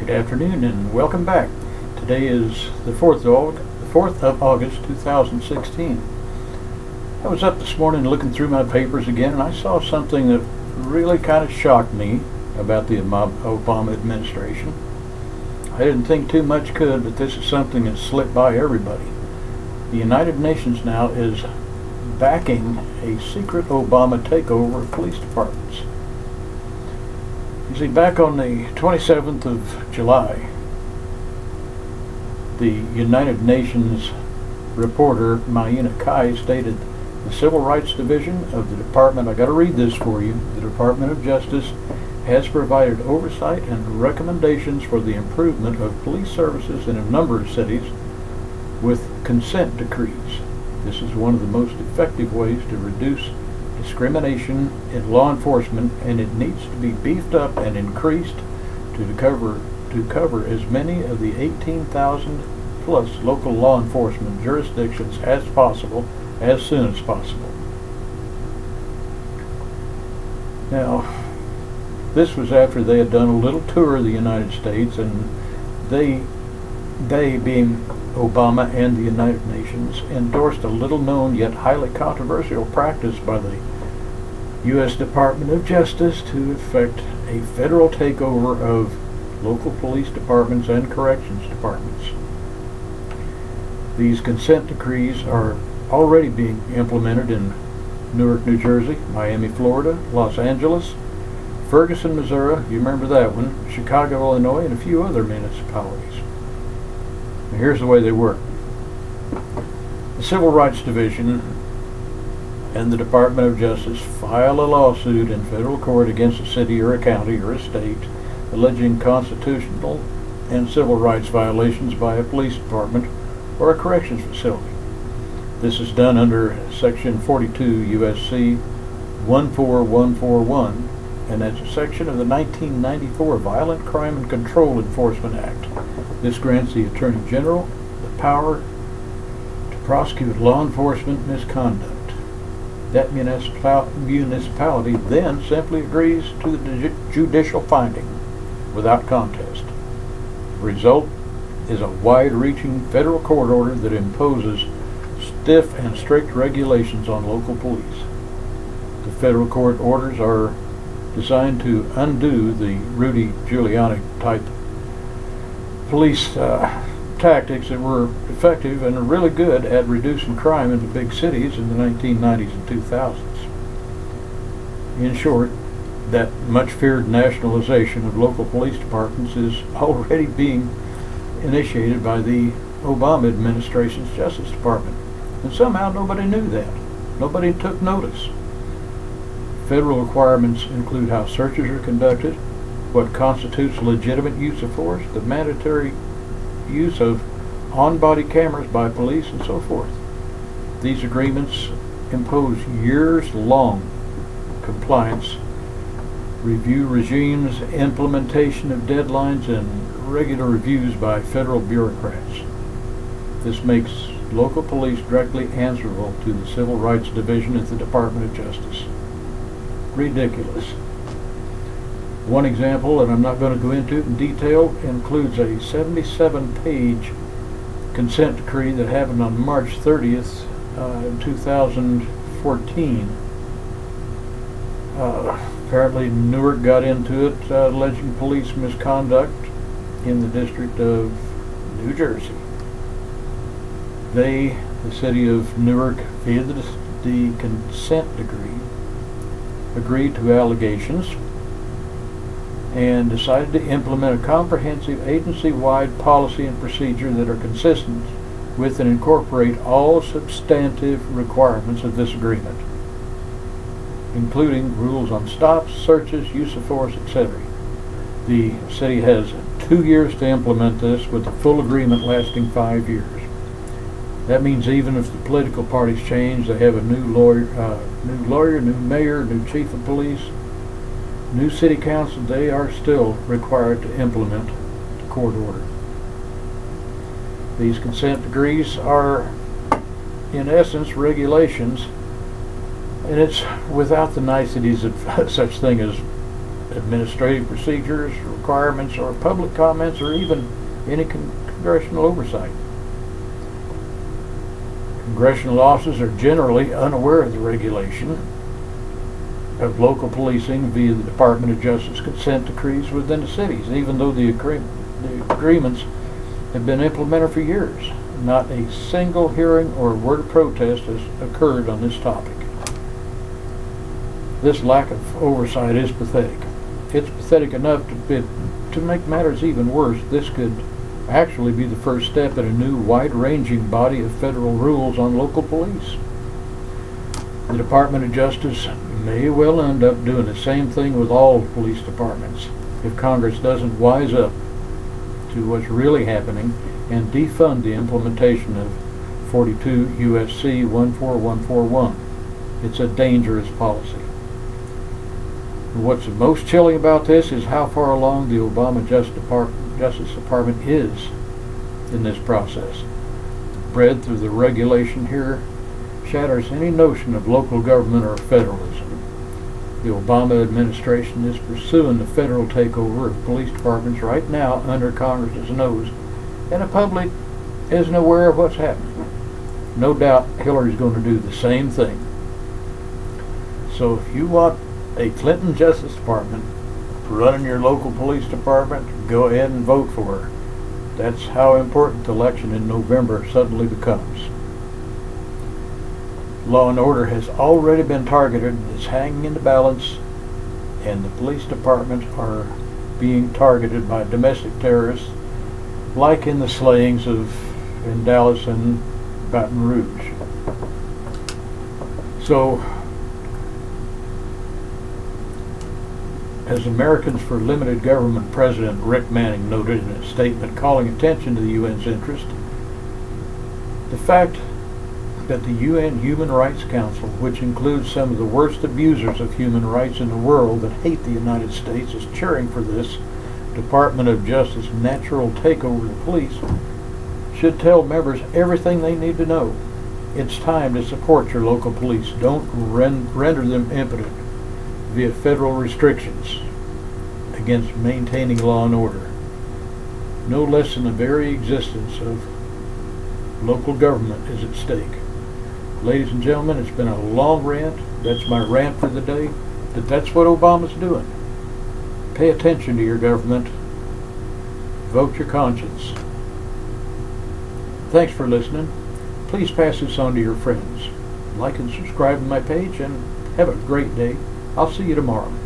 Good afternoon and welcome back. Today is the 4th of August 2016. I was up this morning looking through my papers again and I saw something that really kind of shocked me about the Obama administration. I didn't think too much could, but this is something that slipped by everybody. The United Nations now is backing a secret Obama takeover of police departments. You see, back on the 27th of July, the United Nations reporter Maina Kai stated the Civil Rights Division of the Department, I got to read this for you, the Department of Justice has provided oversight and recommendations for the improvement of police services in a number of cities with consent decrees. This is one of the most effective ways to reduce discrimination in law enforcement, and it needs to be beefed up and increased to cover as many of the 18,000 plus local law enforcement jurisdictions as possible, as soon as possible. Now, this was after they had done a little tour of the United States, and they being Obama and the United Nations, endorsed a little-known yet highly controversial practice by the U.S. Department of Justice to effect a federal takeover of local police departments and corrections departments. These consent decrees are already being implemented in Newark, New Jersey, Miami, Florida, Los Angeles, Ferguson, Missouri, you remember that one, Chicago, Illinois, and a few other municipalities. Now here's the way they work. The Civil Rights Division and the Department of Justice file a lawsuit in federal court against a city or a county or a state alleging constitutional and civil rights violations by a police department or a corrections facility. This is done under Section 42 U.S.C. 14141, and that's a section of the 1994 Violent Crime and Control Enforcement Act. This grants the Attorney General the power to prosecute law enforcement misconduct. That municipality then simply agrees to the judicial finding without contest. The result is a wide-reaching federal court order that imposes stiff and strict regulations on local police. The federal court orders are designed to undo the Rudy Giuliani type police tactics that were effective and are really good at reducing crime in the big cities in the 1990s and 2000s. In short, that much feared nationalization of local police departments is already being initiated by the Obama administration's Justice Department. And somehow nobody knew that. Nobody took notice. Federal requirements include how searches are conducted, what constitutes legitimate use of force, the mandatory use of on-body cameras by police, and so forth. These agreements impose years-long compliance review regimes, implementation of deadlines, and regular reviews by federal bureaucrats. This makes local police directly answerable to the Civil Rights Division at the Department of Justice. Ridiculous. One example, and I'm not going to go into it in detail, includes a 77-page consent decree that happened on March 30th, 2014. Apparently Newark got into it, alleging police misconduct in the District of New Jersey. The city of Newark, via the consent decree, agreed to allegations and decided to implement a comprehensive agency-wide policy and procedure that are consistent with and incorporate all substantive requirements of this agreement, including rules on stops, searches, use of force, etc. The city has 2 years to implement this, with the full agreement lasting 5 years. That means even if the political parties change, they have a new lawyer, new mayor, new chief of police, new city council, they are still required to implement the court order. These consent decrees are, in essence, regulations, and it's without the niceties of such thing as administrative procedures, requirements, or public comments, or even any congressional oversight. Congressional offices are generally unaware of the regulation of local policing via the Department of Justice consent decrees within the cities, even though the agreements have been implemented for years. Not a single hearing or word of protest has occurred on this topic. This lack of oversight is pathetic. It's pathetic enough to make matters even worse. This could actually be the first step in a new wide-ranging body of federal rules on local police. The Department of Justice may well end up doing the same thing with all police departments if Congress doesn't wise up to what's really happening and defund the implementation of 42 U.S.C. 14141. It's a dangerous policy. What's most chilling about this is how far along the Obama Justice Department is in this process. The breadth of the regulation here shatters any notion of local government or federalism. The Obama administration is pursuing the federal takeover of police departments right now under Congress's nose, and the public isn't aware of what's happening. No doubt Hillary's going to do the same thing. So if you want a Clinton Justice Department running your local police department, go ahead and vote for her. That's how important the election in November suddenly becomes. Law and order has already been targeted, it's hanging in the balance, and the police departments are being targeted by domestic terrorists, like in the slayings in Dallas and Baton Rouge. So, as Americans for Limited Government President Rick Manning noted in a statement calling attention to the UN's interest, the fact that the UN Human Rights Council, which includes some of the worst abusers of human rights in the world that hate the United States, is cheering for this Department of Justice natural takeover of the police, should tell members everything they need to know. It's time to support your local police. Don't render them impotent via federal restrictions against maintaining law and order. No less than the very existence of local government is at stake. Ladies and gentlemen, it's been a long rant. That's my rant for the day. But that's what Obama's doing. Pay attention to your government. Vote your conscience. Thanks for listening. Please pass this on to your friends. Like and subscribe to my page, and have a great day. I'll see you tomorrow.